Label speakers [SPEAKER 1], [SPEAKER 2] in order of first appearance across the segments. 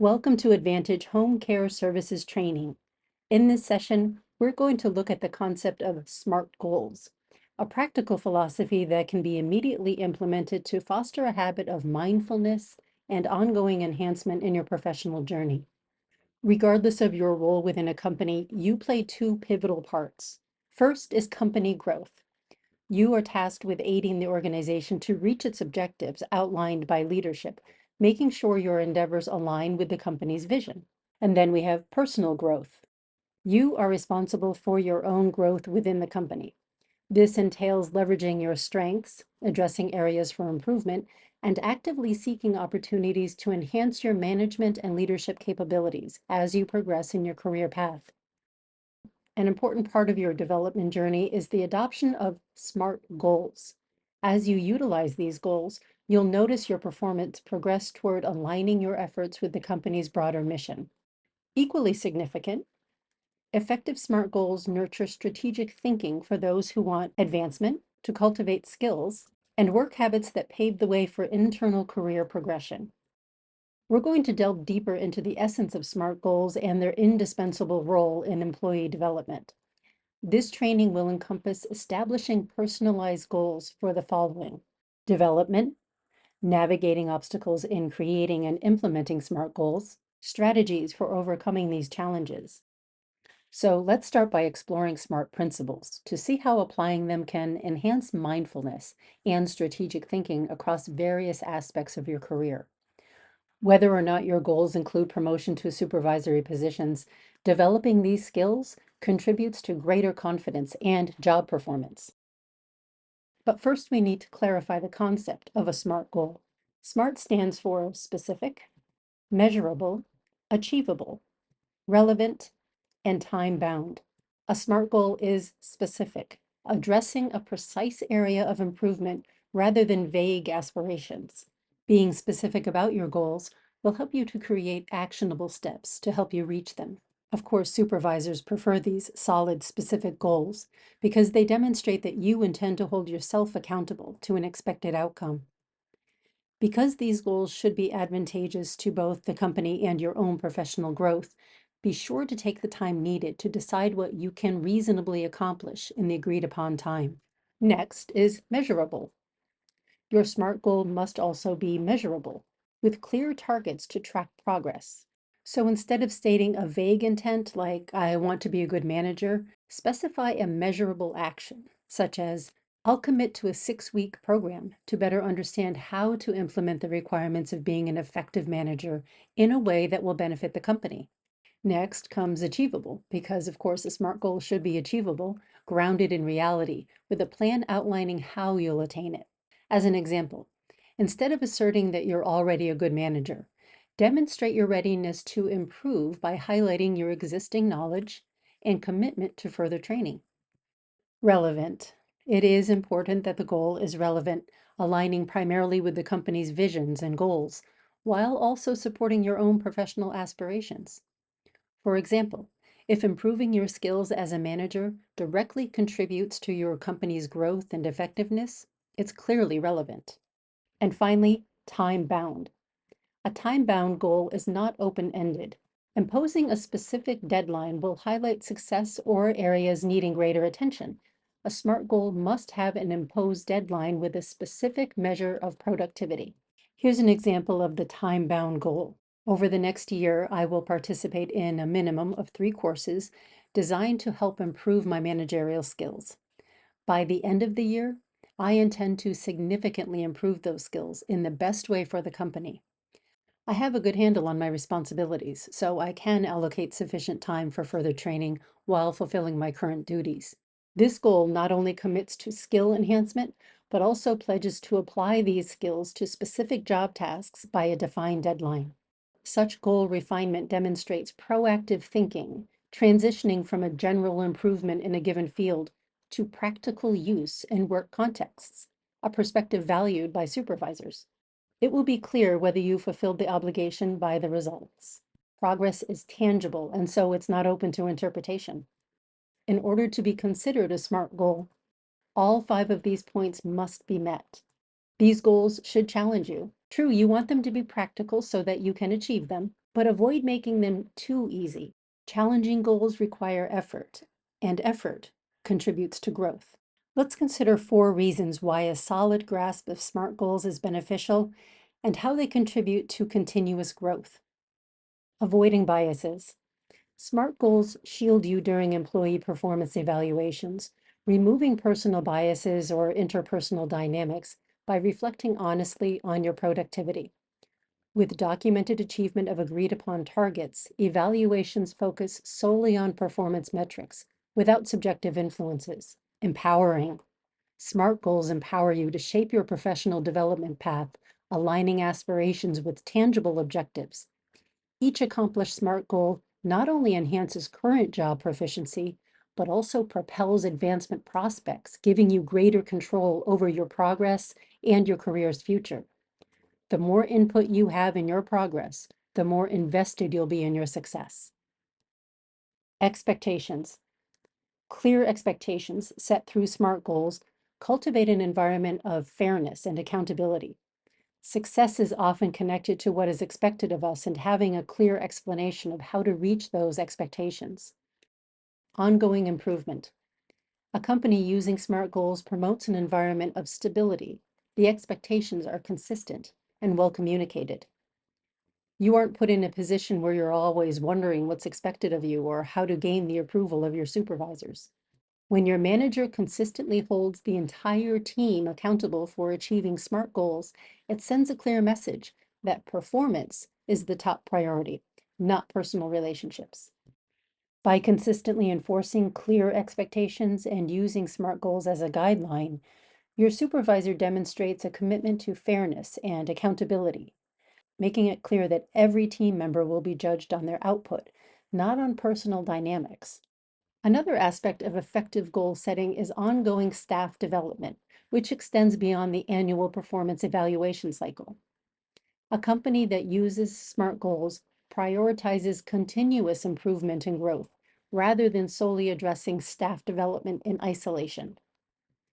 [SPEAKER 1] Welcome to Advantage Home Care Services Training. In this session, we're going to look at the concept of SMART goals, a practical philosophy that can be immediately implemented to foster a habit of mindfulness and ongoing enhancement in your professional journey. Regardless of your role within a company, you play two pivotal parts. First is company growth. You are tasked with aiding the organization to reach its objectives outlined by leadership, making sure your endeavors align with the company's vision. And then we have personal growth. You are responsible for your own growth within the company. This entails leveraging your strengths, addressing areas for improvement, and actively seeking opportunities to enhance your management and leadership capabilities as you progress in your career path. An important part of your development journey is the adoption of SMART goals. As you utilize these goals, you'll notice your performance progress toward aligning your efforts with the company's broader mission. Equally significant, effective SMART goals nurture strategic thinking for those who want advancement, to cultivate skills, and work habits that pave the way for internal career progression. We're going to delve deeper into the essence of SMART goals and their indispensable role in employee development. This training will encompass establishing personalized goals for the following: development, navigating obstacles in creating and implementing SMART goals, strategies for overcoming these challenges. So let's start by exploring SMART principles to see how applying them can enhance mindfulness and strategic thinking across various aspects of your career. Whether or not your goals include promotion to supervisory positions, developing these skills contributes to greater confidence and job performance. But first, we need to clarify the concept of a SMART goal. SMART stands for specific, measurable, achievable, relevant, and time-bound. A SMART goal is specific, addressing a precise area of improvement rather than vague aspirations. Being specific about your goals will help you to create actionable steps to help you reach them. Of course, supervisors prefer these solid, specific goals because they demonstrate that you intend to hold yourself accountable to an expected outcome. Because these goals should be advantageous to both the company and your own professional growth, be sure to take the time needed to decide what you can reasonably accomplish in the agreed upon time. Next is measurable. Your SMART goal must also be measurable, with clear targets to track progress. So instead of stating a vague intent like, I want to be a good manager, specify a measurable action, such as, I'll commit to a 6-week program to better understand how to implement the requirements of being an effective manager in a way that will benefit the company. Next comes achievable, because of course a SMART goal should be achievable, grounded in reality, with a plan outlining how you'll attain it. As an example, instead of asserting that you're already a good manager, demonstrate your readiness to improve by highlighting your existing knowledge and commitment to further training. Relevant. It is important that the goal is relevant, aligning primarily with the company's visions and goals, while also supporting your own professional aspirations. For example, if improving your skills as a manager directly contributes to your company's growth and effectiveness, it's clearly relevant. And finally, time-bound. A time-bound goal is not open-ended. Imposing a specific deadline will highlight success or areas needing greater attention. A SMART goal must have an imposed deadline with a specific measure of productivity. Here's an example of the time-bound goal. Over the next year, I will participate in a minimum of 3 courses designed to help improve my managerial skills. By the end of the year, I intend to significantly improve those skills in the best way for the company. I have a good handle on my responsibilities, so I can allocate sufficient time for further training while fulfilling my current duties. This goal not only commits to skill enhancement, but also pledges to apply these skills to specific job tasks by a defined deadline. Such goal refinement demonstrates proactive thinking, transitioning from a general improvement in a given field to practical use in work contexts, a perspective valued by supervisors. It will be clear whether you fulfilled the obligation by the results. Progress is tangible, and so it's not open to interpretation. In order to be considered a SMART goal, all 5 of these points must be met. These goals should challenge you. True, you want them to be practical so that you can achieve them, but avoid making them too easy. Challenging goals require effort, and effort contributes to growth. Let's consider 4 reasons why a solid grasp of SMART goals is beneficial and how they contribute to continuous growth. Avoiding biases. SMART goals shield you during employee performance evaluations, removing personal biases or interpersonal dynamics by reflecting honestly on your productivity. With documented achievement of agreed upon targets, evaluations focus solely on performance metrics without subjective influences. Empowering. SMART goals empower you to shape your professional development path, aligning aspirations with tangible objectives. Each accomplished SMART goal not only enhances current job proficiency, but also propels advancement prospects, giving you greater control over your progress and your career's future. The more input you have in your progress, the more invested you'll be in your success. Expectations. Clear expectations set through SMART goals cultivate an environment of fairness and accountability. Success is often connected to what is expected of us and having a clear explanation of how to reach those expectations. Ongoing improvement. A company using SMART goals promotes an environment of stability. The expectations are consistent and well communicated. You aren't put in a position where you're always wondering what's expected of you or how to gain the approval of your supervisors. When your manager consistently holds the entire team accountable for achieving SMART goals, it sends a clear message that performance is the top priority, not personal relationships. By consistently enforcing clear expectations and using SMART goals as a guideline, your supervisor demonstrates a commitment to fairness and accountability, making it clear that every team member will be judged on their output, not on personal dynamics. Another aspect of effective goal setting is ongoing staff development, which extends beyond the annual performance evaluation cycle. A company that uses SMART goals prioritizes continuous improvement and growth rather than solely addressing staff development in isolation.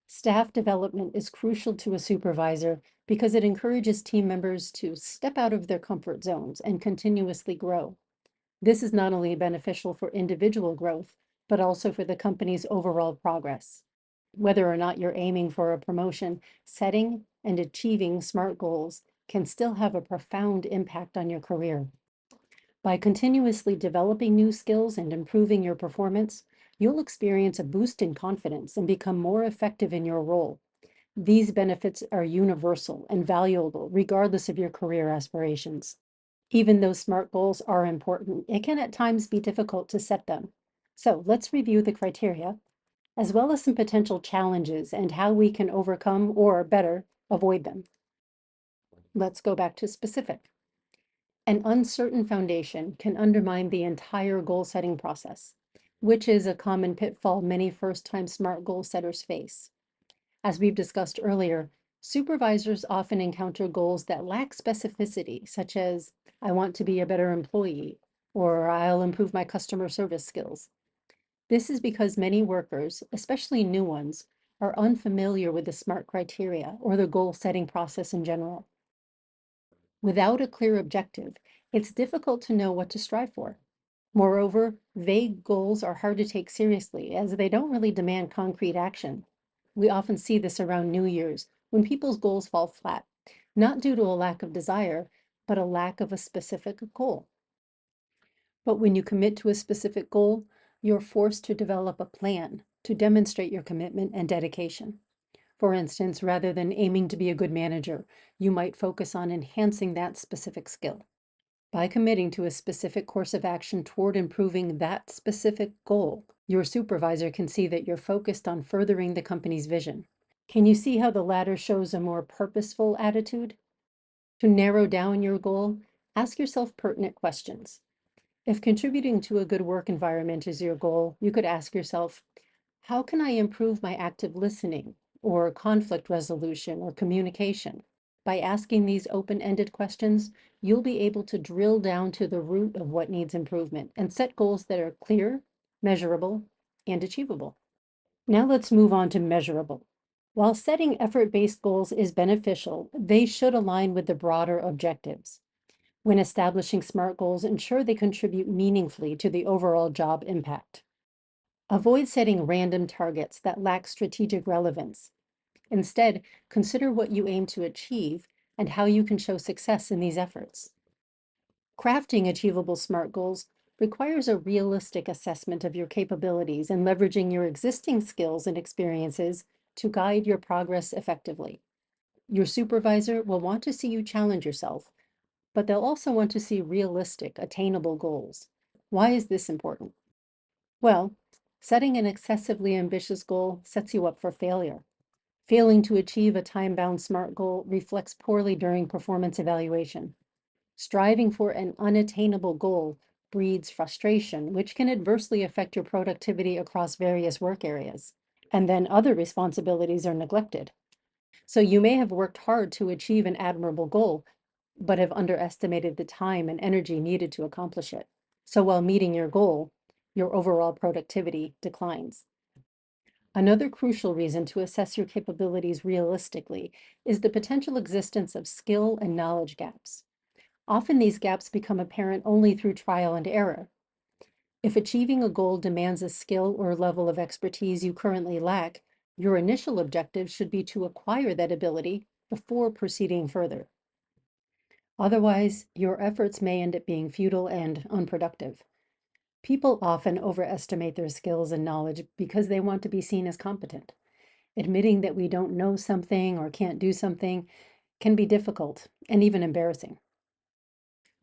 [SPEAKER 1] Staff development is crucial to a supervisor because it encourages team members to step out of their comfort zones and continuously grow. This is not only beneficial for individual growth, but also for the company's overall progress. Whether or not you're aiming for a promotion, setting and achieving SMART goals can still have a profound impact on your career. By continuously developing new skills and improving your performance, you'll experience a boost in confidence and become more effective in your role. These benefits are universal and valuable regardless of your career aspirations. Even though SMART goals are important, it can at times be difficult to set them. So let's review the criteria, as well as some potential challenges and how we can overcome or better avoid them. Let's go back to specific. An uncertain foundation can undermine the entire goal setting process, which is a common pitfall many first-time SMART goal setters face. As we've discussed earlier, supervisors often encounter goals that lack specificity, such as, I want to be a better employee, or I'll improve my customer service skills. This is because many workers, especially new ones, are unfamiliar with the SMART criteria or the goal setting process in general. Without a clear objective, it's difficult to know what to strive for. Moreover, vague goals are hard to take seriously as they don't really demand concrete action. We often see this around New Year's when people's goals fall flat, not due to a lack of desire, but a lack of a specific goal. But when you commit to a specific goal, you're forced to develop a plan to demonstrate your commitment and dedication. For instance, rather than aiming to be a good manager, you might focus on enhancing that specific skill. By committing to a specific course of action toward improving that specific goal, your supervisor can see that you're focused on furthering the company's vision. Can you see how the latter shows a more purposeful attitude? To narrow down your goal, ask yourself pertinent questions. If contributing to a good work environment is your goal, you could ask yourself, how can I improve my active listening or conflict resolution or communication? By asking these open-ended questions, you'll be able to drill down to the root of what needs improvement and set goals that are clear, measurable, and achievable. Now let's move on to measurable. While setting effort-based goals is beneficial, they should align with the broader objectives. When establishing SMART goals, ensure they contribute meaningfully to the overall job impact. Avoid setting random targets that lack strategic relevance. Instead, consider what you aim to achieve and how you can show success in these efforts. Crafting achievable SMART goals requires a realistic assessment of your capabilities and leveraging your existing skills and experiences to guide your progress effectively. Your supervisor will want to see you challenge yourself, but they'll also want to see realistic, attainable goals. Why is this important? Well, setting an excessively ambitious goal sets you up for failure. Failing to achieve a time-bound SMART goal reflects poorly during performance evaluation. Striving for an unattainable goal breeds frustration, which can adversely affect your productivity across various work areas. And then other responsibilities are neglected. So you may have worked hard to achieve an admirable goal, but have underestimated the time and energy needed to accomplish it. So while meeting your goal, your overall productivity declines. Another crucial reason to assess your capabilities realistically is the potential existence of skill and knowledge gaps. Often these gaps become apparent only through trial and error. If achieving a goal demands a skill or level of expertise you currently lack, your initial objective should be to acquire that ability before proceeding further. Otherwise, your efforts may end up being futile and unproductive. People often overestimate their skills and knowledge because they want to be seen as competent. Admitting that we don't know something or can't do something can be difficult and even embarrassing.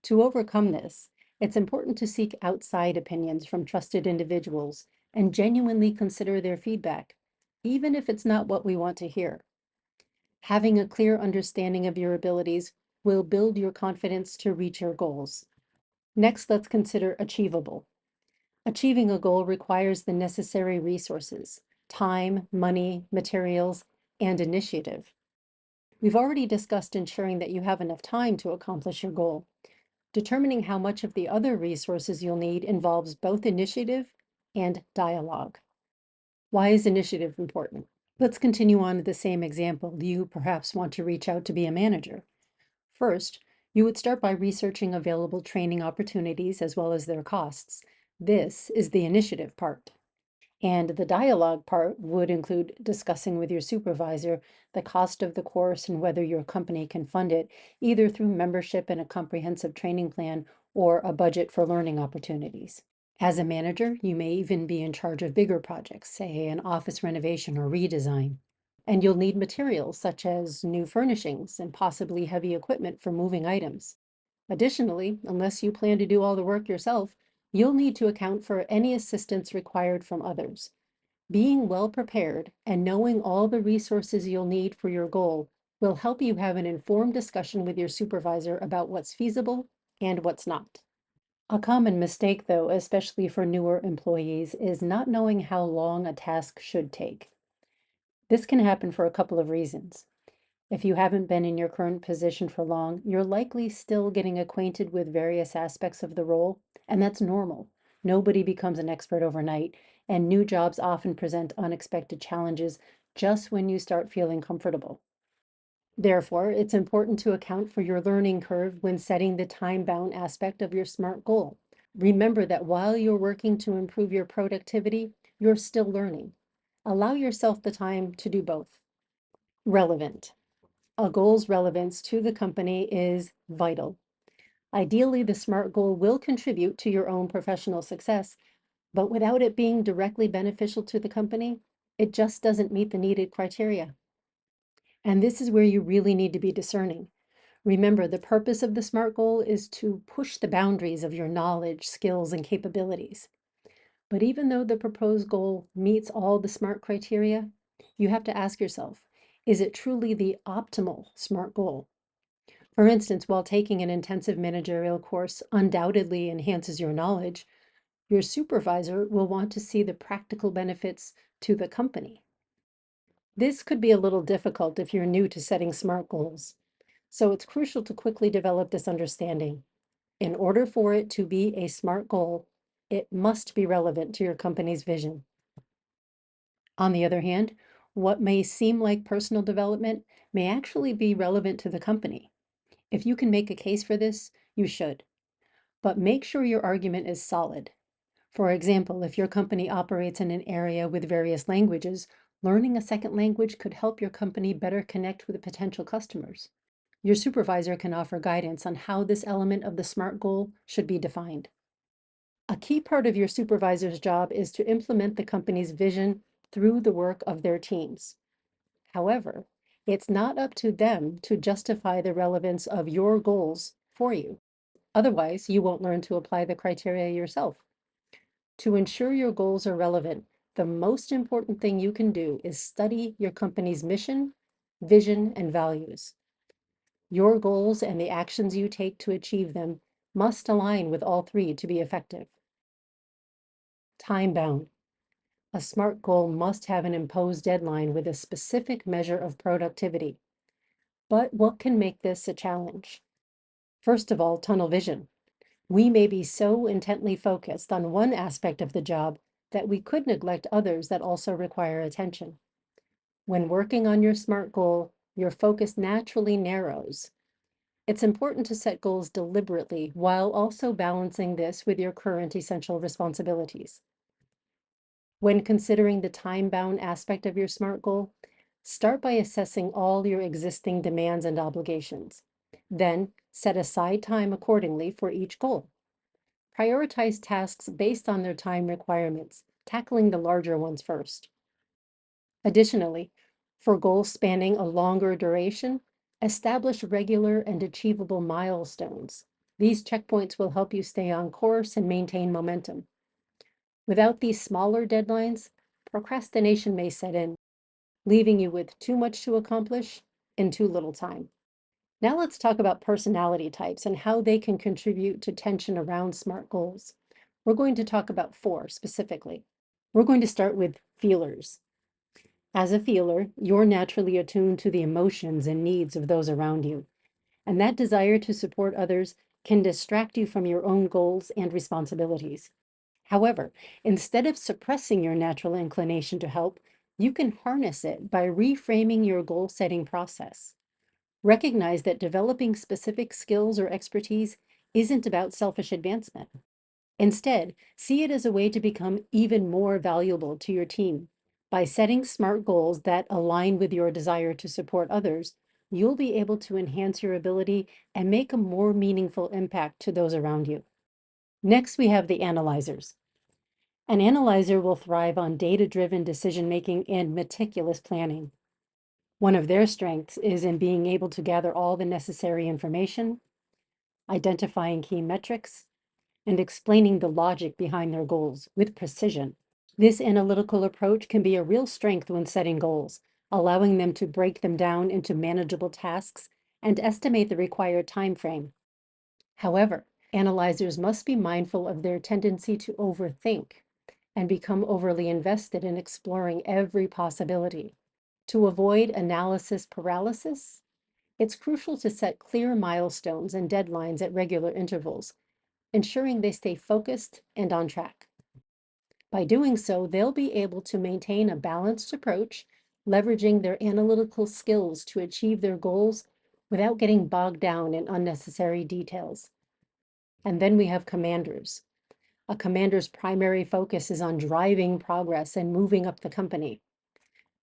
[SPEAKER 1] To overcome this, it's important to seek outside opinions from trusted individuals and genuinely consider their feedback, even if it's not what we want to hear. Having a clear understanding of your abilities will build your confidence to reach your goals. Next, let's consider achievable. Achieving a goal requires the necessary resources, time, money, materials, and initiative. We've already discussed ensuring that you have enough time to accomplish your goal. Determining how much of the other resources you'll need involves both initiative and dialogue. Why is initiative important? Let's continue on with the same example. You perhaps want to reach out to be a manager. First, you would start by researching available training opportunities as well as their costs. This is the initiative part. And the dialogue part would include discussing with your supervisor the cost of the course and whether your company can fund it, either through membership in a comprehensive training plan or a budget for learning opportunities. As a manager, you may even be in charge of bigger projects, say an office renovation or redesign. And you'll need materials such as new furnishings and possibly heavy equipment for moving items. Additionally, unless you plan to do all the work yourself, you'll need to account for any assistance required from others. Being well prepared and knowing all the resources you'll need for your goal will help you have an informed discussion with your supervisor about what's feasible and what's not. A common mistake, though, especially for newer employees, is not knowing how long a task should take. This can happen for a couple of reasons. If you haven't been in your current position for long, you're likely still getting acquainted with various aspects of the role, and that's normal. Nobody becomes an expert overnight, and new jobs often present unexpected challenges just when you start feeling comfortable. Therefore, it's important to account for your learning curve when setting the time-bound aspect of your SMART goal. Remember that while you're working to improve your productivity, you're still learning. Allow yourself the time to do both. Relevant. A goal's relevance to the company is vital. Ideally, the SMART goal will contribute to your own professional success, but without it being directly beneficial to the company, it just doesn't meet the needed criteria. And this is where you really need to be discerning. Remember, the purpose of the SMART goal is to push the boundaries of your knowledge, skills, and capabilities. But even though the proposed goal meets all the SMART criteria, you have to ask yourself, is it truly the optimal SMART goal? For instance, while taking an intensive managerial course undoubtedly enhances your knowledge, your supervisor will want to see the practical benefits to the company. This could be a little difficult if you're new to setting SMART goals. So it's crucial to quickly develop this understanding. In order for it to be a SMART goal, it must be relevant to your company's vision. On the other hand, what may seem like personal development may actually be relevant to the company. If you can make a case for this, You should, but make sure your argument is solid. For example, if your company operates in an area with various languages, learning a second language could help your company better connect with potential customers. Your supervisor can offer guidance on how this element of the SMART goal should be defined. A key part of your supervisor's job is to implement the company's vision through the work of their teams. However, it's not up to them to justify the relevance of your goals for you. Otherwise, you won't learn to apply the criteria yourself. To ensure your goals are relevant, the most important thing you can do is study your company's mission, vision, and values. Your goals and the actions you take to achieve them must align with all three to be effective. Time bound. A SMART goal must have an imposed deadline with a specific measure of productivity. But what can make this a challenge? First of all, tunnel vision. We may be so intently focused on one aspect of the job that we could neglect others that also require attention. When working on your SMART goal, your focus naturally narrows. It's important to set goals deliberately while also balancing this with your current essential responsibilities. When considering the time-bound aspect of your SMART goal, start by assessing all your existing demands and obligations. Then set aside time accordingly for each goal. Prioritize tasks based on their time requirements, tackling the larger ones first. Additionally, for goals spanning a longer duration, establish regular and achievable milestones. These checkpoints will help you stay on course and maintain momentum. Without these smaller deadlines, procrastination may set in, leaving you with too much to accomplish in too little time. Now let's talk about personality types and how they can contribute to tension around SMART goals. We're going to talk about 4 specifically. We're going to start with feelers. As a feeler, you're naturally attuned to the emotions and needs of those around you, and that desire to support others can distract you from your own goals and responsibilities. However, instead of suppressing your natural inclination to help, you can harness it by reframing your goal setting process. Recognize that developing specific skills or expertise isn't about selfish advancement. Instead, see it as a way to become even more valuable to your team. By setting SMART goals that align with your desire to support others, you'll be able to enhance your ability and make a more meaningful impact to those around you. Next, we have the analyzers. An analyzer will thrive on data-driven decision-making and meticulous planning. One of their strengths is in being able to gather all the necessary information, identifying key metrics, and explaining the logic behind their goals with precision. This analytical approach can be a real strength when setting goals, allowing them to break them down into manageable tasks and estimate the required time frame. However, analyzers must be mindful of their tendency to overthink and become overly invested in exploring every possibility. To avoid analysis paralysis, it's crucial to set clear milestones and deadlines at regular intervals, ensuring they stay focused and on track. By doing so, they'll be able to maintain a balanced approach, leveraging their analytical skills to achieve their goals without getting bogged down in unnecessary details. And then we have commanders. A commander's primary focus is on driving progress and moving up the company.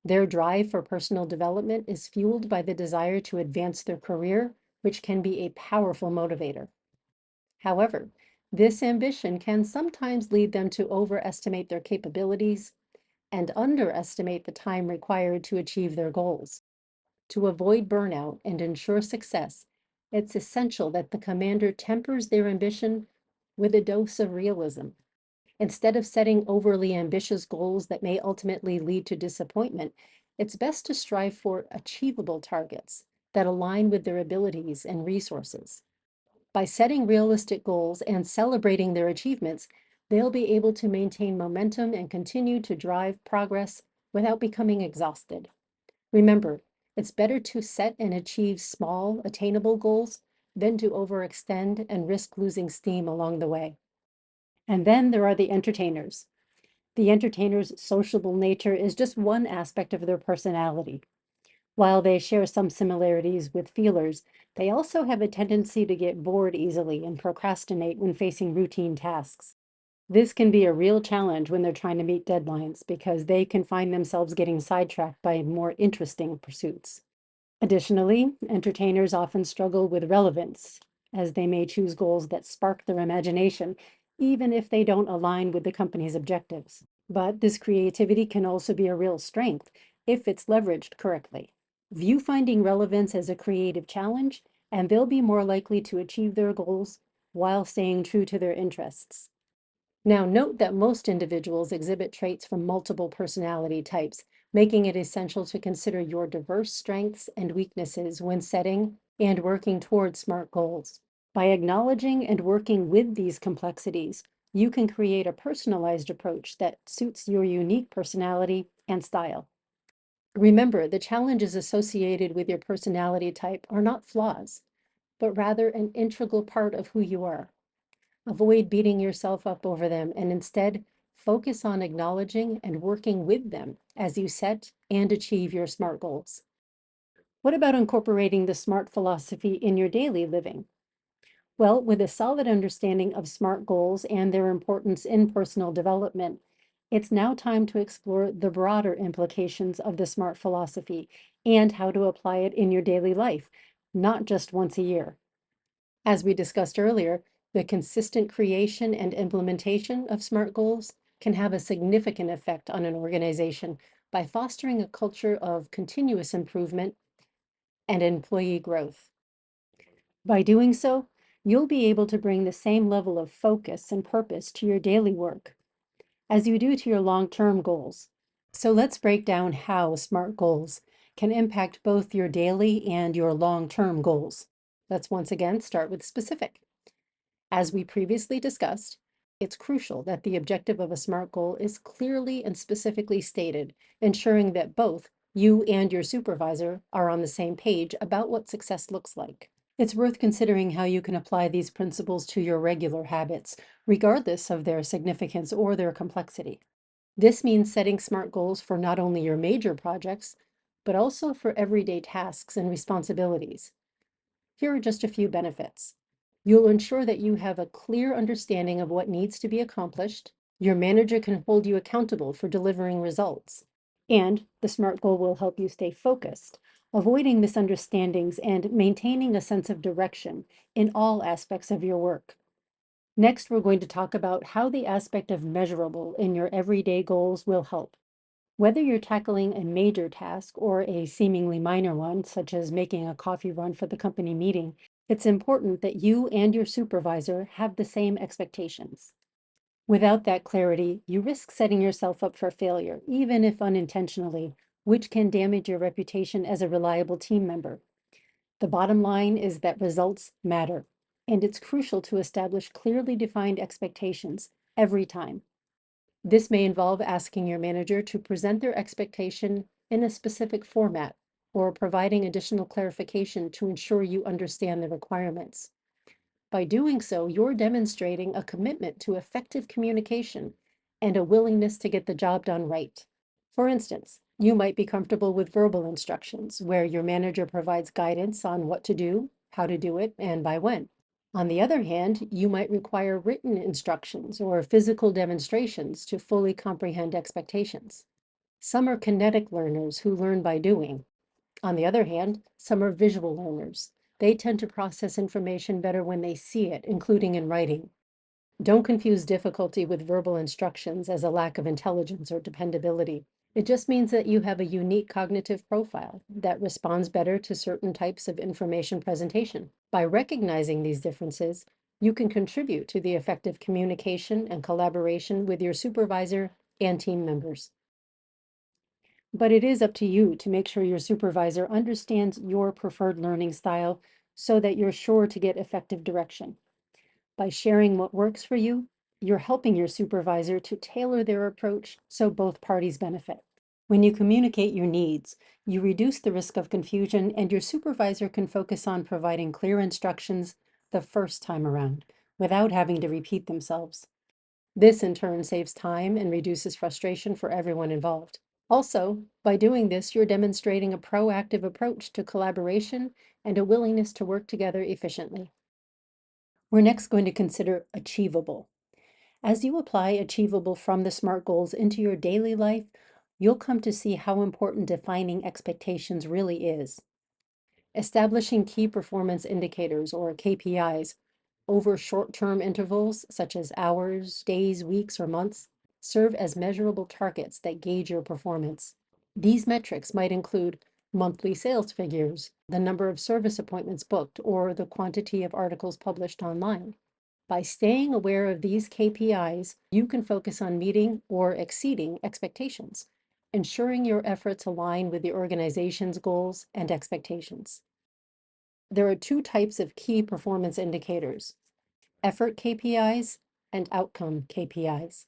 [SPEAKER 1] Their drive for personal development is fueled by the desire to advance their career, which can be a powerful motivator. However, this ambition can sometimes lead them to overestimate their capabilities and underestimate the time required to achieve their goals. To avoid burnout and ensure success, it's essential that the commander tempers their ambition with a dose of realism. Instead of setting overly ambitious goals that may ultimately lead to disappointment, it's best to strive for achievable targets that align with their abilities and resources. By setting realistic goals and celebrating their achievements, they'll be able to maintain momentum and continue to drive progress without becoming exhausted. Remember, it's better to set and achieve small, attainable goals than to overextend and risk losing steam along the way. And then there are the entertainers. The entertainer's sociable nature is just one aspect of their personality. While they share some similarities with feelers, they also have a tendency to get bored easily and procrastinate when facing routine tasks. This can be a real challenge when they're trying to meet deadlines because they can find themselves getting sidetracked by more interesting pursuits. Additionally, entertainers often struggle with relevance, as they may choose goals that spark their imagination, even if they don't align with the company's objectives. But this creativity can also be a real strength if it's leveraged correctly. View finding relevance as a creative challenge, and they'll be more likely to achieve their goals while staying true to their interests. Now, note that most individuals exhibit traits from multiple personality types, making it essential to consider your diverse strengths and weaknesses when setting and working towards SMART goals. By acknowledging and working with these complexities, you can create a personalized approach that suits your unique personality and style. Remember, the challenges associated with your personality type are not flaws, but rather an integral part of who you are. Avoid beating yourself up over them and instead focus on acknowledging and working with them as you set and achieve your SMART goals. What about incorporating the SMART philosophy in your daily living? Well, with a solid understanding of SMART goals and their importance in personal development, it's now time to explore the broader implications of the SMART philosophy and how to apply it in your daily life, not just once a year. As we discussed earlier, the consistent creation and implementation of SMART goals can have a significant effect on an organization by fostering a culture of continuous improvement and employee growth. By doing so, you'll be able to bring the same level of focus and purpose to your daily work as you do to your long-term goals. So let's break down how SMART goals can impact both your daily and your long-term goals. Let's once again start with specific. As we previously discussed, it's crucial that the objective of a SMART goal is clearly and specifically stated, ensuring that both you and your supervisor are on the same page about what success looks like. It's worth considering how you can apply these principles to your regular habits, regardless of their significance or their complexity. This means setting SMART goals for not only your major projects, but also for everyday tasks and responsibilities. Here are just a few benefits. You'll ensure that you have a clear understanding of what needs to be accomplished. Your manager can hold you accountable for delivering results. And the SMART goal will help you stay focused, avoiding misunderstandings and maintaining a sense of direction in all aspects of your work. Next, we're going to talk about how the aspect of measurable in your everyday goals will help. Whether you're tackling a major task or a seemingly minor one, such as making a coffee run for the company meeting, it's important that you and your supervisor have the same expectations. Without that clarity, you risk setting yourself up for failure, even if unintentionally, which can damage your reputation as a reliable team member. The bottom line is that results matter, and it's crucial to establish clearly defined expectations every time. This may involve asking your manager to present their expectation in a specific format or providing additional clarification to ensure you understand the requirements. By doing so, you're demonstrating a commitment to effective communication and a willingness to get the job done right. For instance, you might be comfortable with verbal instructions where your manager provides guidance on what to do, how to do it, and by when. On the other hand, you might require written instructions or physical demonstrations to fully comprehend expectations. Some are kinetic learners who learn by doing. On the other hand, some are visual learners. They tend to process information better when they see it, including in writing. Don't confuse difficulty with verbal instructions as a lack of intelligence or dependability. It just means that you have a unique cognitive profile that responds better to certain types of information presentation. By recognizing these differences, you can contribute to the effective communication and collaboration with your supervisor and team members. But it is up to you to make sure your supervisor understands your preferred learning style so that you're sure to get effective direction. By sharing what works for you, you're helping your supervisor to tailor their approach so both parties benefit. When you communicate your needs, you reduce the risk of confusion and your supervisor can focus on providing clear instructions the first time around without having to repeat themselves. This in turn saves time and reduces frustration for everyone involved. Also, by doing this, you're demonstrating a proactive approach to collaboration and a willingness to work together efficiently. We're next going to consider achievable. As you apply achievable from the SMART goals into your daily life, you'll come to see how important defining expectations really is. Establishing key performance indicators or KPIs over short-term intervals, such as hours, days, weeks, or months, serve as measurable targets that gauge your performance. These metrics might include monthly sales figures, the number of service appointments booked, or the quantity of articles published online. By staying aware of these KPIs, you can focus on meeting or exceeding expectations, ensuring your efforts align with the organization's goals and expectations. There are two types of key performance indicators: effort KPIs and outcome KPIs.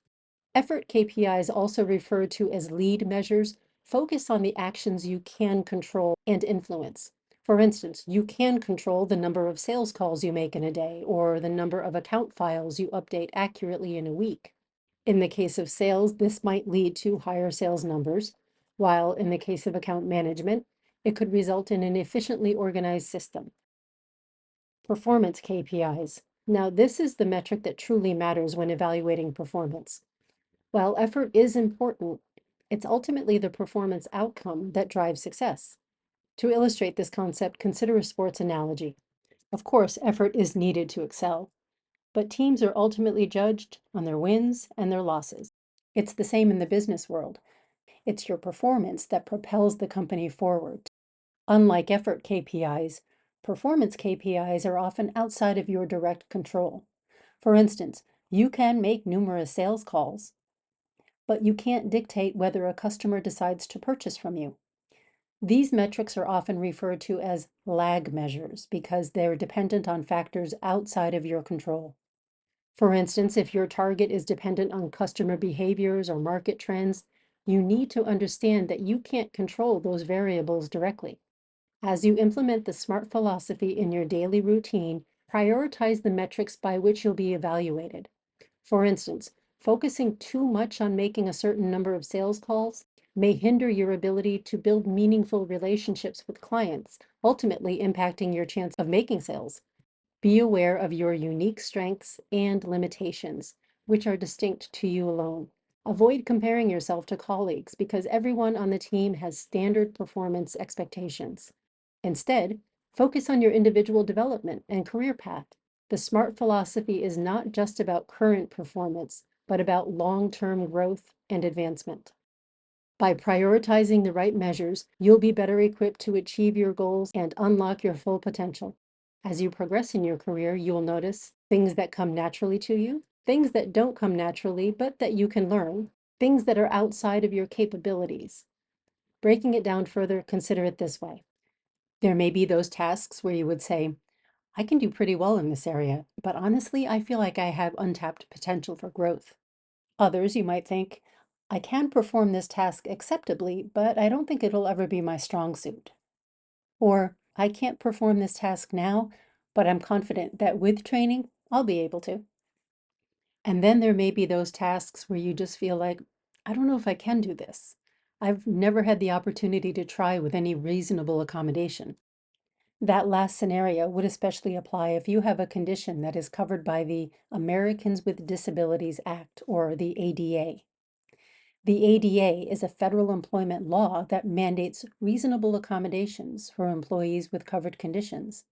[SPEAKER 1] Effort KPIs, also referred to as lead measures, focus on the actions you can control and influence. For instance, you can control the number of sales calls you make in a day or the number of account files you update accurately in a week. In the case of sales, this might lead to higher sales numbers, while in the case of account management, it could result in an efficiently organized system. Performance KPIs. Now, this is the metric that truly matters when evaluating performance. While effort is important, it's ultimately the performance outcome that drives success. To illustrate this concept, consider a sports analogy. Of course, effort is needed to excel, but teams are ultimately judged on their wins and their losses. It's the same in the business world. It's your performance that propels the company forward. Unlike effort KPIs, performance KPIs are often outside of your direct control. For instance, you can make numerous sales calls, but you can't dictate whether a customer decides to purchase from you. These metrics are often referred to as lag measures because they're dependent on factors outside of your control. For instance, if your target is dependent on customer behaviors or market trends, you need to understand that you can't control those variables directly. As you implement the SMART philosophy in your daily routine, prioritize the metrics by which you'll be evaluated. For instance, focusing too much on making a certain number of sales calls may hinder your ability to build meaningful relationships with clients, ultimately impacting your chance of making sales. Be aware of your unique strengths and limitations, which are distinct to you alone. Avoid comparing yourself to colleagues because everyone on the team has standard performance expectations. Instead, focus on your individual development and career path. The SMART philosophy is not just about current performance, but about long-term growth and advancement. By prioritizing the right measures, you'll be better equipped to achieve your goals and unlock your full potential. As you progress in your career, you'll notice things that come naturally to you, things that don't come naturally, but that you can learn, things that are outside of your capabilities. Breaking it down further, consider it this way. There may be those tasks where you would say, I can do pretty well in this area, but honestly, I feel like I have untapped potential for growth. Others, you might think, I can perform this task acceptably, but I don't think it'll ever be my strong suit. Or I can't perform this task now, but I'm confident that with training, I'll be able to. And then there may be those tasks where you just feel like, I don't know if I can do this. I've never had the opportunity to try with any reasonable accommodation. That last scenario would especially apply if you have a condition that is covered by the Americans with Disabilities Act, or the ADA. The ADA is a federal employment law that mandates reasonable accommodations for employees with covered conditions.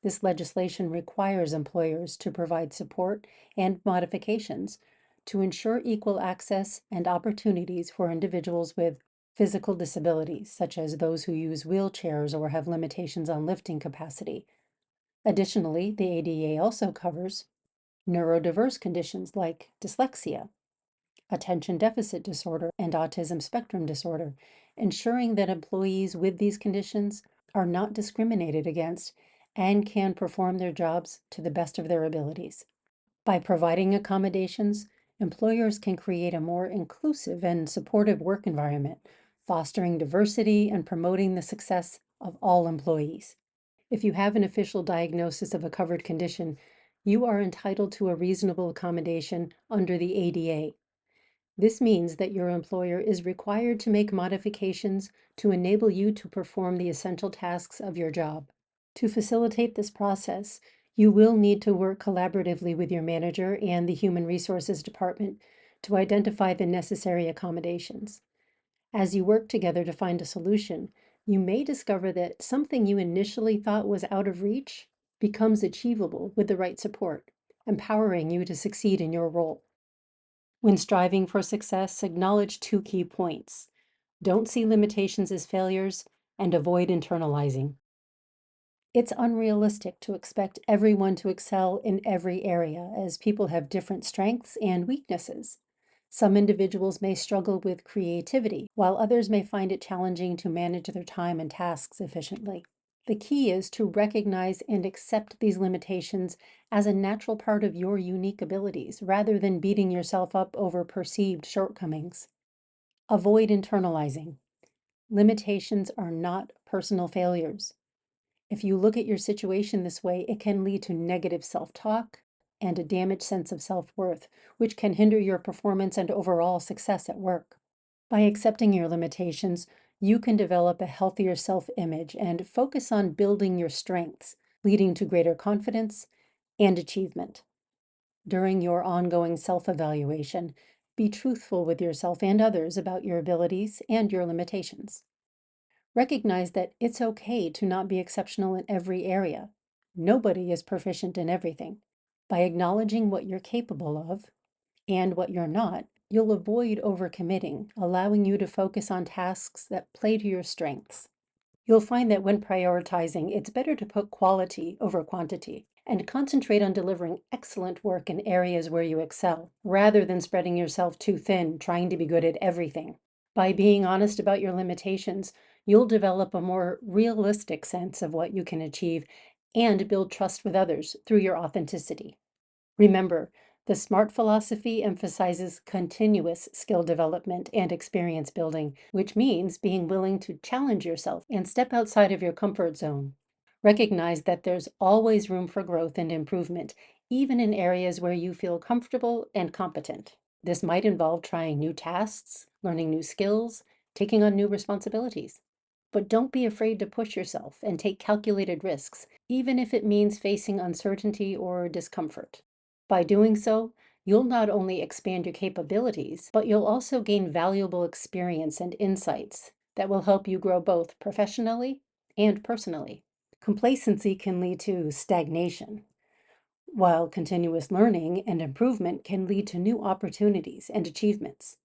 [SPEAKER 1] This legislation requires employers to provide support and modifications to ensure equal access and opportunities for individuals with physical disabilities, such as those who use wheelchairs or have limitations on lifting capacity. Additionally, the ADA also covers neurodiverse conditions like dyslexia, attention deficit disorder, and autism spectrum disorder, ensuring that employees with these conditions are not discriminated against and can perform their jobs to the best of their abilities. By providing accommodations, employers can create a more inclusive and supportive work environment, fostering diversity and promoting the success of all employees. If you have an official diagnosis of a covered condition, you are entitled to a reasonable accommodation under the ADA. This means that your employer is required to make modifications to enable you to perform the essential tasks of your job. To facilitate this process, you will need to work collaboratively with your manager and the Human Resources Department to identify the necessary accommodations. As you work together to find a solution, you may discover that something you initially thought was out of reach becomes achievable with the right support, empowering you to succeed in your role. When striving for success, acknowledge two key points. Don't see limitations as failures and avoid internalizing. It's unrealistic to expect everyone to excel in every area, as people have different strengths and weaknesses. Some individuals may struggle with creativity, while others may find it challenging to manage their time and tasks efficiently. The key is to recognize and accept these limitations as a natural part of your unique abilities, rather than beating yourself up over perceived shortcomings. Avoid internalizing. Limitations are not personal failures. If you look at your situation this way, it can lead to negative self talk and a damaged sense of self worth, which can hinder your performance and overall success at work. By accepting your limitations, you can develop a healthier self image and focus on building your strengths, leading to greater confidence and achievement. During your ongoing self evaluation, be truthful with yourself and others about your abilities and your limitations. Recognize that it's okay to not be exceptional in every area. Nobody is proficient in everything. By acknowledging what you're capable of and what you're not, you'll avoid overcommitting, allowing you to focus on tasks that play to your strengths. You'll find that when prioritizing, it's better to put quality over quantity and concentrate on delivering excellent work in areas where you excel, rather than spreading yourself too thin, trying to be good at everything. By being honest about your limitations, you'll develop a more realistic sense of what you can achieve and build trust with others through your authenticity. Remember, the SMART philosophy emphasizes continuous skill development and experience building, which means being willing to challenge yourself and step outside of your comfort zone. Recognize that there's always room for growth and improvement, even in areas where you feel comfortable and competent. This might involve trying new tasks, learning new skills, taking on new responsibilities. But don't be afraid to push yourself and take calculated risks, even if it means facing uncertainty or discomfort. By doing so, you'll not only expand your capabilities, but you'll also gain valuable experience and insights that will help you grow both professionally and personally. Complacency can lead to stagnation, while continuous learning and improvement can lead to new opportunities and achievements.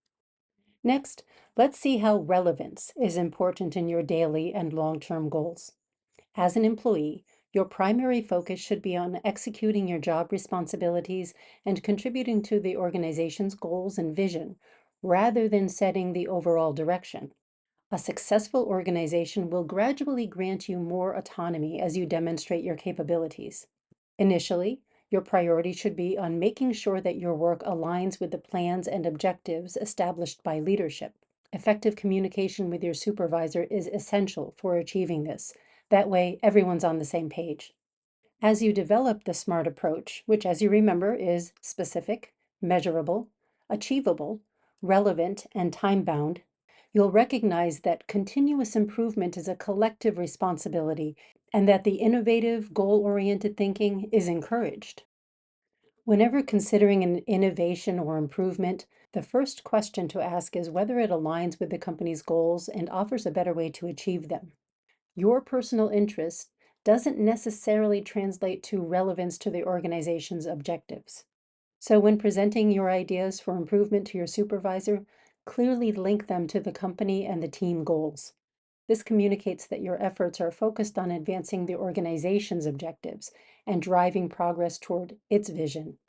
[SPEAKER 1] Next, let's see how relevance is important in your daily and long term goals. As an employee, your primary focus should be on executing your job responsibilities and contributing to the organization's goals and vision, rather than setting the overall direction. A successful organization will gradually grant you more autonomy as you demonstrate your capabilities. Initially, your priority should be on making sure that your work aligns with the plans and objectives established by leadership. Effective communication with your supervisor is essential for achieving this. That way, everyone's on the same page. As you develop the SMART approach, which, as you remember, is specific, measurable, achievable, relevant, and time bound, you'll recognize that continuous improvement is a collective responsibility and that the innovative, goal oriented thinking is encouraged. Whenever considering an innovation or improvement, the first question to ask is whether it aligns with the company's goals and offers a better way to achieve them. Your personal interest doesn't necessarily translate to relevance to the organization's objectives. So, when presenting your ideas for improvement to your supervisor, clearly link them to the company and the team goals. This communicates that your efforts are focused on advancing the organization's objectives and driving progress toward its vision.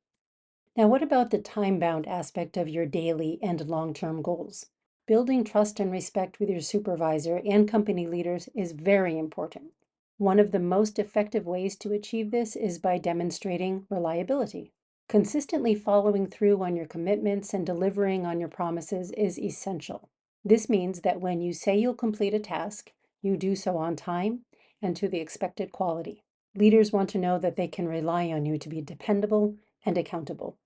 [SPEAKER 1] Now, what about the time bound aspect of your daily and long term goals? Building trust and respect with your supervisor and company leaders is very important. One of the most effective ways to achieve this is by demonstrating reliability. Consistently following through on your commitments and delivering on your promises is essential. This means that when you say you'll complete a task, you do so on time and to the expected quality. Leaders want to know that they can rely on you to be dependable and accountable.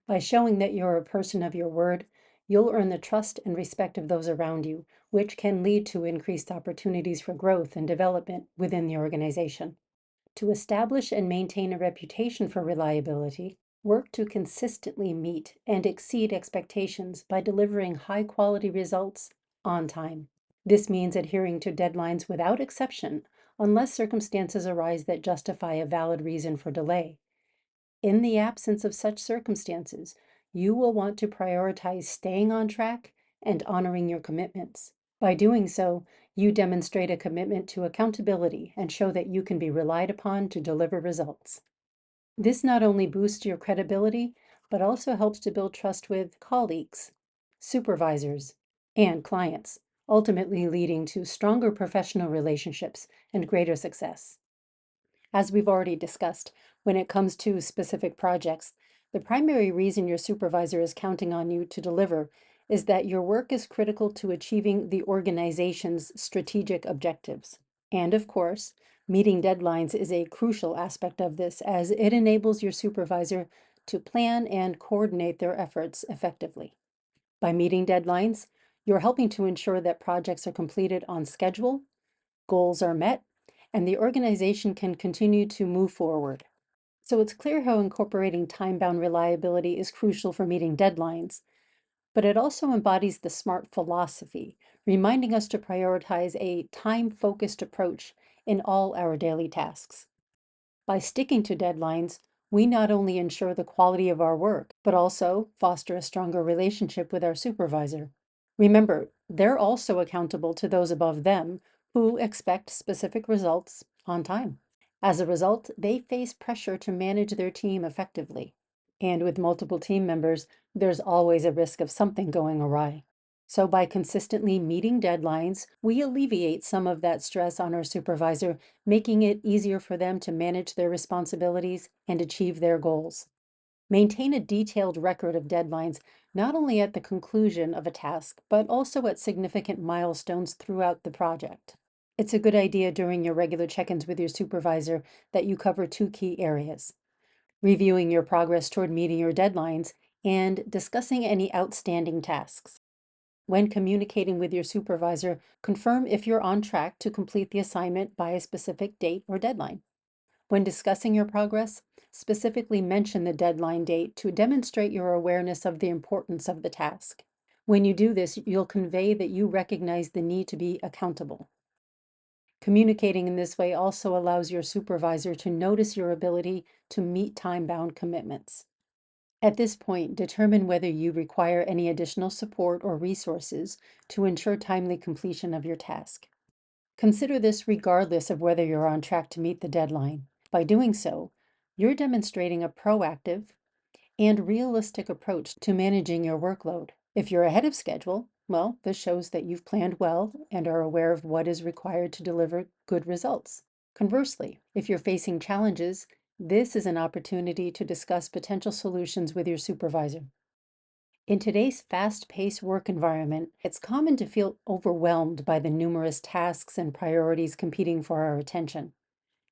[SPEAKER 1] By showing that you're a person of your word, You'll earn the trust and respect of those around you, which can lead to increased opportunities for growth and development within the organization. To establish and maintain a reputation for reliability, work to consistently meet and exceed expectations by delivering high quality results on time. This means adhering to deadlines without exception, unless circumstances arise that justify a valid reason for delay. In the absence of such circumstances, you will want to prioritize staying on track and honoring your commitments. By doing so, you demonstrate a commitment to accountability and show that you can be relied upon to deliver results. This not only boosts your credibility, but also helps to build trust with colleagues, supervisors, and clients, ultimately leading to stronger professional relationships and greater success. As we've already discussed, when it comes to specific projects, the primary reason your supervisor is counting on you to deliver is that your work is critical to achieving the organization's strategic objectives. And of course, meeting deadlines is a crucial aspect of this as it enables your supervisor to plan and coordinate their efforts effectively. By meeting deadlines, you're helping to ensure that projects are completed on schedule, goals are met, and the organization can continue to move forward. So it's clear how incorporating time-bound reliability is crucial for meeting deadlines, but it also embodies the SMART philosophy, reminding us to prioritize a time-focused approach in all our daily tasks. By sticking to deadlines, we not only ensure the quality of our work, but also foster a stronger relationship with our supervisor. Remember, they're also accountable to those above them who expect specific results on time. As a result, they face pressure to manage their team effectively. And with multiple team members, there's always a risk of something going awry. So, by consistently meeting deadlines, we alleviate some of that stress on our supervisor, making it easier for them to manage their responsibilities and achieve their goals. Maintain a detailed record of deadlines, not only at the conclusion of a task, but also at significant milestones throughout the project. It's a good idea during your regular check ins with your supervisor that you cover two key areas: reviewing your progress toward meeting your deadlines and discussing any outstanding tasks. When communicating with your supervisor, confirm if you're on track to complete the assignment by a specific date or deadline. When discussing your progress, specifically mention the deadline date to demonstrate your awareness of the importance of the task. When you do this, you'll convey that you recognize the need to be accountable. Communicating in this way also allows your supervisor to notice your ability to meet time-bound commitments. At this point, determine whether you require any additional support or resources to ensure timely completion of your task. Consider this regardless of whether you're on track to meet the deadline. By doing so, you're demonstrating a proactive and realistic approach to managing your workload. If you're ahead of schedule, well, this shows that you've planned well and are aware of what is required to deliver good results. Conversely, if you're facing challenges, this is an opportunity to discuss potential solutions with your supervisor. In today's fast-paced work environment, it's common to feel overwhelmed by the numerous tasks and priorities competing for our attention.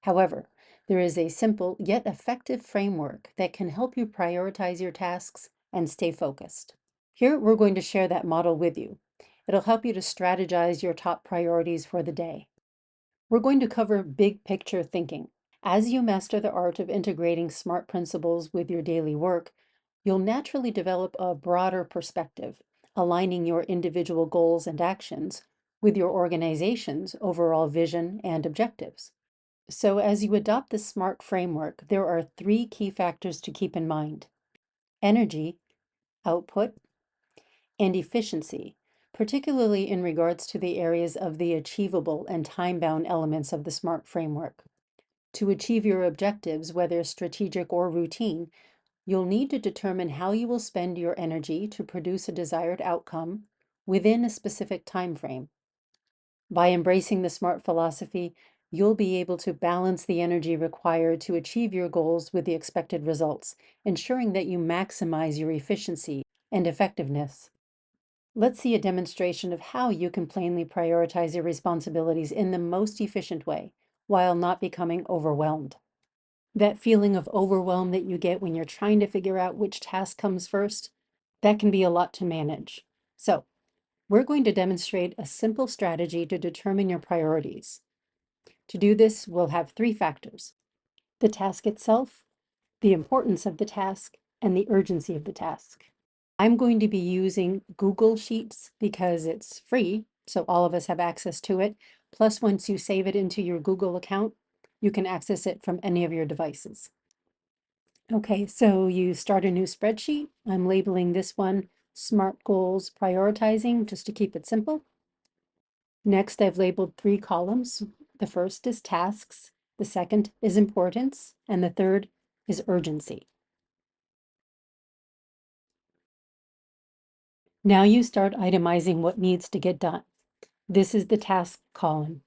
[SPEAKER 1] However, there is a simple yet effective framework that can help you prioritize your tasks and stay focused. Here, we're going to share that model with you. It'll help you to strategize your top priorities for the day. We're going to cover big picture thinking. As you master the art of integrating SMART principles with your daily work, you'll naturally develop a broader perspective, aligning your individual goals and actions with your organization's overall vision and objectives. So, as you adopt the SMART framework, there are three key factors to keep in mind: energy, output, and efficiency, particularly in regards to the areas of the achievable and time-bound elements of the SMART framework. To achieve your objectives, whether strategic or routine, you'll need to determine how you will spend your energy to produce a desired outcome within a specific time frame. By embracing the SMART philosophy, you'll be able to balance the energy required to achieve your goals with the expected results, ensuring that you maximize your efficiency and effectiveness. Let's see a demonstration of how you can plainly prioritize your responsibilities in the most efficient way while not becoming overwhelmed. That feeling of overwhelm that you get when you're trying to figure out which task comes first, that can be a lot to manage. So we're going to demonstrate a simple strategy to determine your priorities. To do this, we'll have three factors: the task itself, the importance of the task, and the urgency of the task. I'm going to be using Google Sheets because it's free, so all of us have access to it. Plus, once you save it into your Google account, you can access it from any of your devices. Okay, so you start a new spreadsheet. I'm labeling this one Smart Goals Prioritizing, just to keep it simple. Next, I've labeled three columns. The first is tasks, the second is importance, and the third is urgency. Now you start itemizing what needs to get done. This is the task column.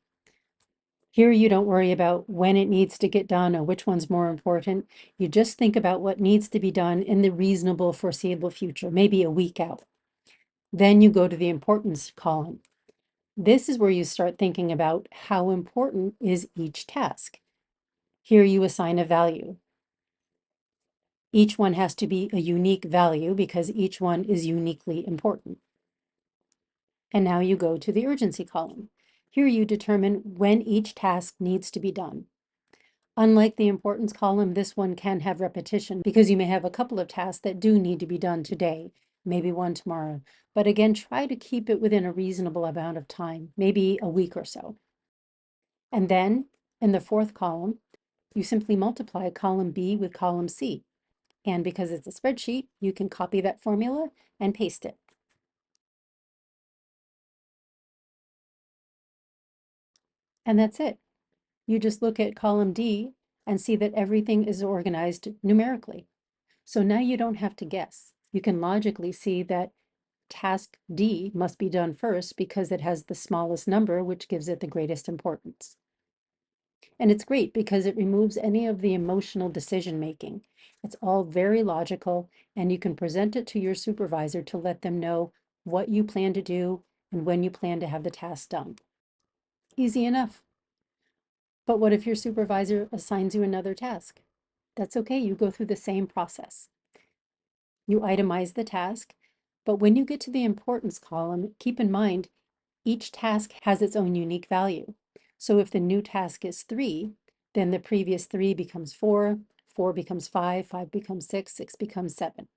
[SPEAKER 1] Here you don't worry about when it needs to get done or which one's more important. You just think about what needs to be done in the reasonable foreseeable future, maybe a week out. Then you go to the importance column. This is where you start thinking about how important is each task. Here you assign a value. Each one has to be a unique value because each one is uniquely important. And now you go to the urgency column. Here you determine when each task needs to be done. Unlike the importance column, this one can have repetition because you may have a couple of tasks that do need to be done today, maybe one tomorrow. But again, try to keep it within a reasonable amount of time, maybe a week or so. And then in the fourth column, you simply multiply column B with column C. And because it's a spreadsheet, you can copy that formula and paste it. And that's it. You just look at column D and see that everything is organized numerically. So now you don't have to guess. You can logically see that task D must be done first because it has the smallest number, which gives it the greatest importance. And it's great because it removes any of the emotional decision making. It's all very logical, and you can present it to your supervisor to let them know what you plan to do and when you plan to have the task done. Easy enough. But what if your supervisor assigns you another task? That's okay, you go through the same process. You itemize the task, but when you get to the importance column, keep in mind each task has its own unique value. So if the new task is 3, then the previous 3 becomes 4, 4 becomes 5, 5 becomes 6, 6 becomes 7.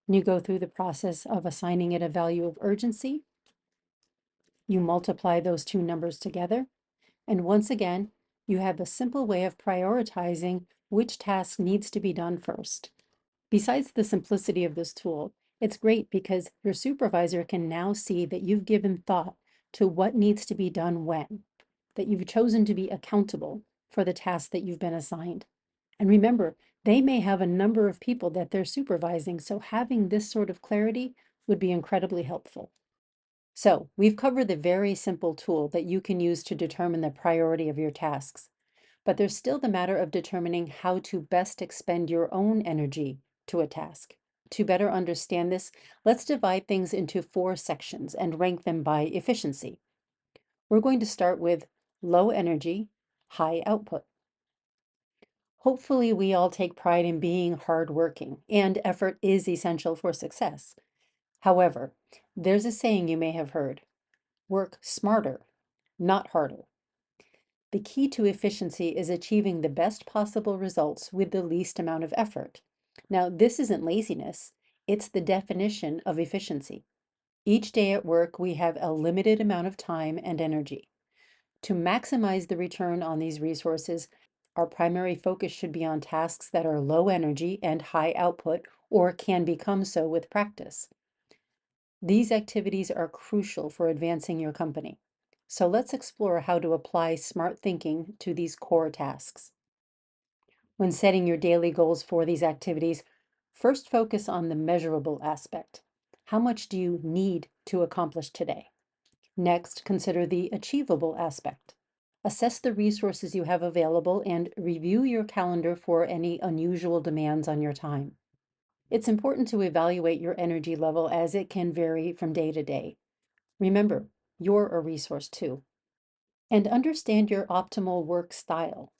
[SPEAKER 1] And you go through the process of assigning it a value of urgency. You multiply those two numbers together. And once again, you have a simple way of prioritizing which task needs to be done first. Besides the simplicity of this tool, it's great because your supervisor can now see that you've given thought to what needs to be done when, that you've chosen to be accountable for the task that you've been assigned. And remember, they may have a number of people that they're supervising, so having this sort of clarity would be incredibly helpful. So we've covered the very simple tool that you can use to determine the priority of your tasks. But there's still the matter of determining how to best expend your own energy to a task. To better understand this, let's divide things into 4 sections and rank them by efficiency. We're going to start with low energy, high output. Hopefully, we all take pride in being hardworking, and effort is essential for success. However, there's a saying you may have heard: work smarter, not harder. The key to efficiency is achieving the best possible results with the least amount of effort. Now, this isn't laziness, it's the definition of efficiency. Each day at work, we have a limited amount of time and energy. To maximize the return on these resources, our primary focus should be on tasks that are low energy and high output, or can become so with practice. These activities are crucial for advancing your company. So let's explore how to apply smart thinking to these core tasks. When setting your daily goals for these activities, first focus on the measurable aspect. How much do you need to accomplish today? Next, consider the achievable aspect. Assess the resources you have available and review your calendar for any unusual demands on your time. It's important to evaluate your energy level as it can vary from day to day. Remember, you're a resource too. And understand your optimal work style.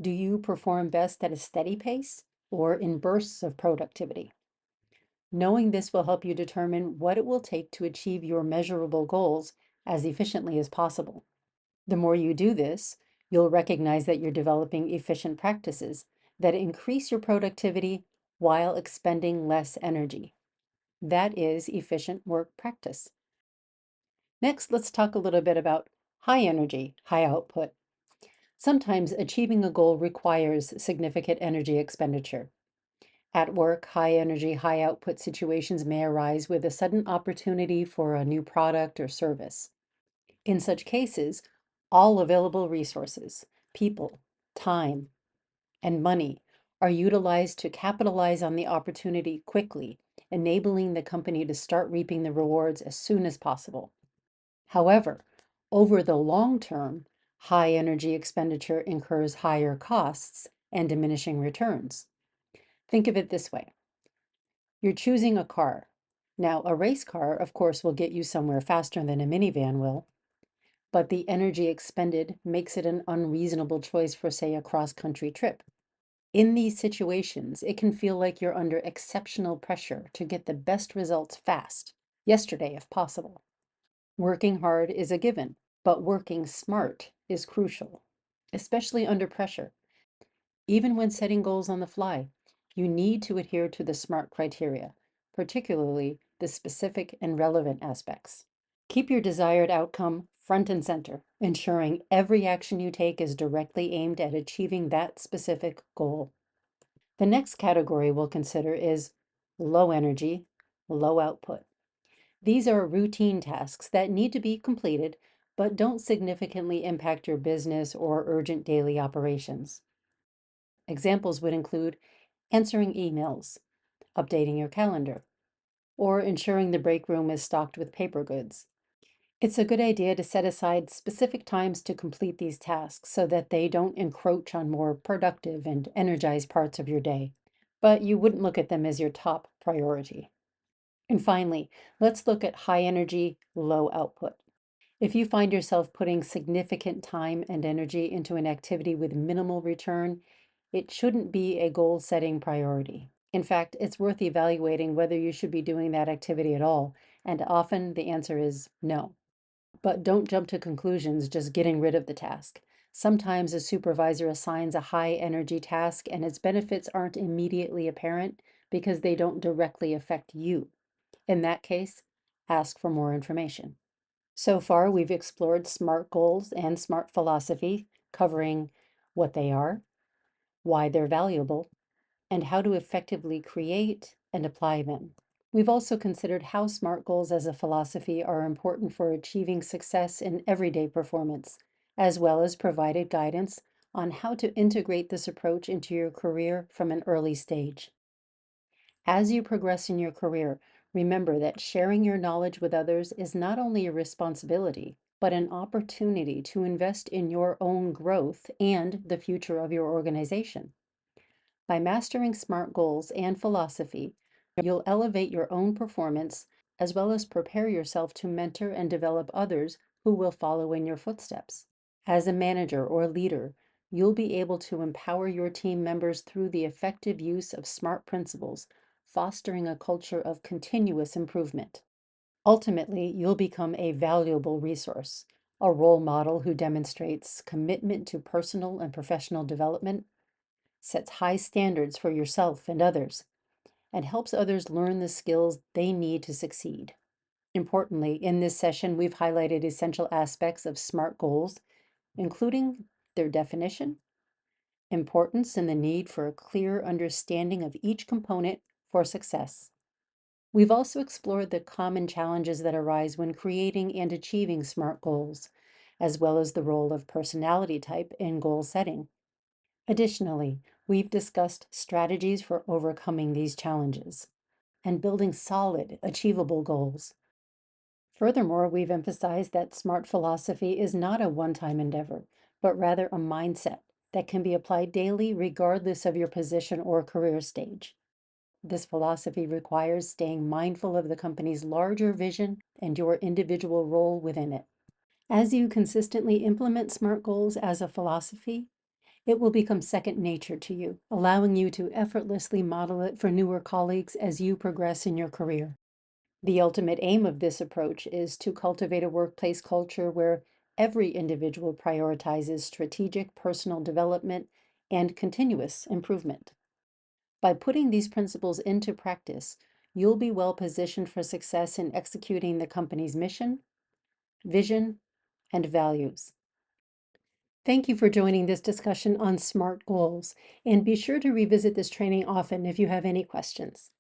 [SPEAKER 1] Do you perform best at a steady pace or in bursts of productivity? Knowing this will help you determine what it will take to achieve your measurable goals as efficiently as possible. The more you do this, you'll recognize that you're developing efficient practices that increase your productivity while expending less energy. That is efficient work practice. Next, let's talk a little bit about high energy, high output. Sometimes achieving a goal requires significant energy expenditure. At work, high energy, high output situations may arise with a sudden opportunity for a new product or service. In such cases, all available resources, people, time, and money are utilized to capitalize on the opportunity quickly, enabling the company to start reaping the rewards as soon as possible. However, over the long term, high energy expenditure incurs higher costs and diminishing returns. Think of it this way. You're choosing a car. Now, a race car, of course, will get you somewhere faster than a minivan will, but the energy expended makes it an unreasonable choice for, say, a cross-country trip. In these situations, it can feel like you're under exceptional pressure to get the best results fast, yesterday if possible. Working hard is a given, but working smart is crucial, especially under pressure. Even when setting goals on the fly, you need to adhere to the SMART criteria, particularly the specific and relevant aspects. Keep your desired outcome front and center, ensuring every action you take is directly aimed at achieving that specific goal. The next category we'll consider is low energy, low output. These are routine tasks that need to be completed, but don't significantly impact your business or urgent daily operations. Examples would include answering emails, updating your calendar, or ensuring the break room is stocked with paper goods. It's a good idea to set aside specific times to complete these tasks so that they don't encroach on more productive and energized parts of your day, but you wouldn't look at them as your top priority. And finally, let's look at high energy, low output. If you find yourself putting significant time and energy into an activity with minimal return, it shouldn't be a goal setting priority. In fact, it's worth evaluating whether you should be doing that activity at all, and often the answer is no. But don't jump to conclusions just getting rid of the task. Sometimes a supervisor assigns a high energy task and its benefits aren't immediately apparent because they don't directly affect you. In that case, ask for more information. So far, we've explored SMART goals and SMART philosophy, covering what they are, why they're valuable, and how to effectively create and apply them. We've also considered how SMART goals as a philosophy are important for achieving success in everyday performance, as well as provided guidance on how to integrate this approach into your career from an early stage. As you progress in your career, remember that sharing your knowledge with others is not only a responsibility, but an opportunity to invest in your own growth and the future of your organization. By mastering SMART goals and philosophy, you'll elevate your own performance as well as prepare yourself to mentor and develop others who will follow in your footsteps. As a manager or leader, you'll be able to empower your team members through the effective use of SMART principles, fostering a culture of continuous improvement. Ultimately, you'll become a valuable resource, a role model who demonstrates commitment to personal and professional development, sets high standards for yourself and others, and helps others learn the skills they need to succeed. Importantly, in this session, we've highlighted essential aspects of SMART goals, including their definition, importance, and the need for a clear understanding of each component for success. We've also explored the common challenges that arise when creating and achieving SMART goals, as well as the role of personality type in goal setting. Additionally, we've discussed strategies for overcoming these challenges and building solid, achievable goals. Furthermore, we've emphasized that SMART philosophy is not a one-time endeavor, but rather a mindset that can be applied daily regardless of your position or career stage. This philosophy requires staying mindful of the company's larger vision and your individual role within it. As you consistently implement SMART goals as a philosophy, It will become second nature to you, allowing you to effortlessly model it for newer colleagues as you progress in your career. The ultimate aim of this approach is to cultivate a workplace culture where every individual prioritizes strategic personal development and continuous improvement. By putting these principles into practice, you'll be well positioned for success in executing the company's mission, vision, and values. Thank you for joining this discussion on SMART goals, and be sure to revisit this training often if you have any questions.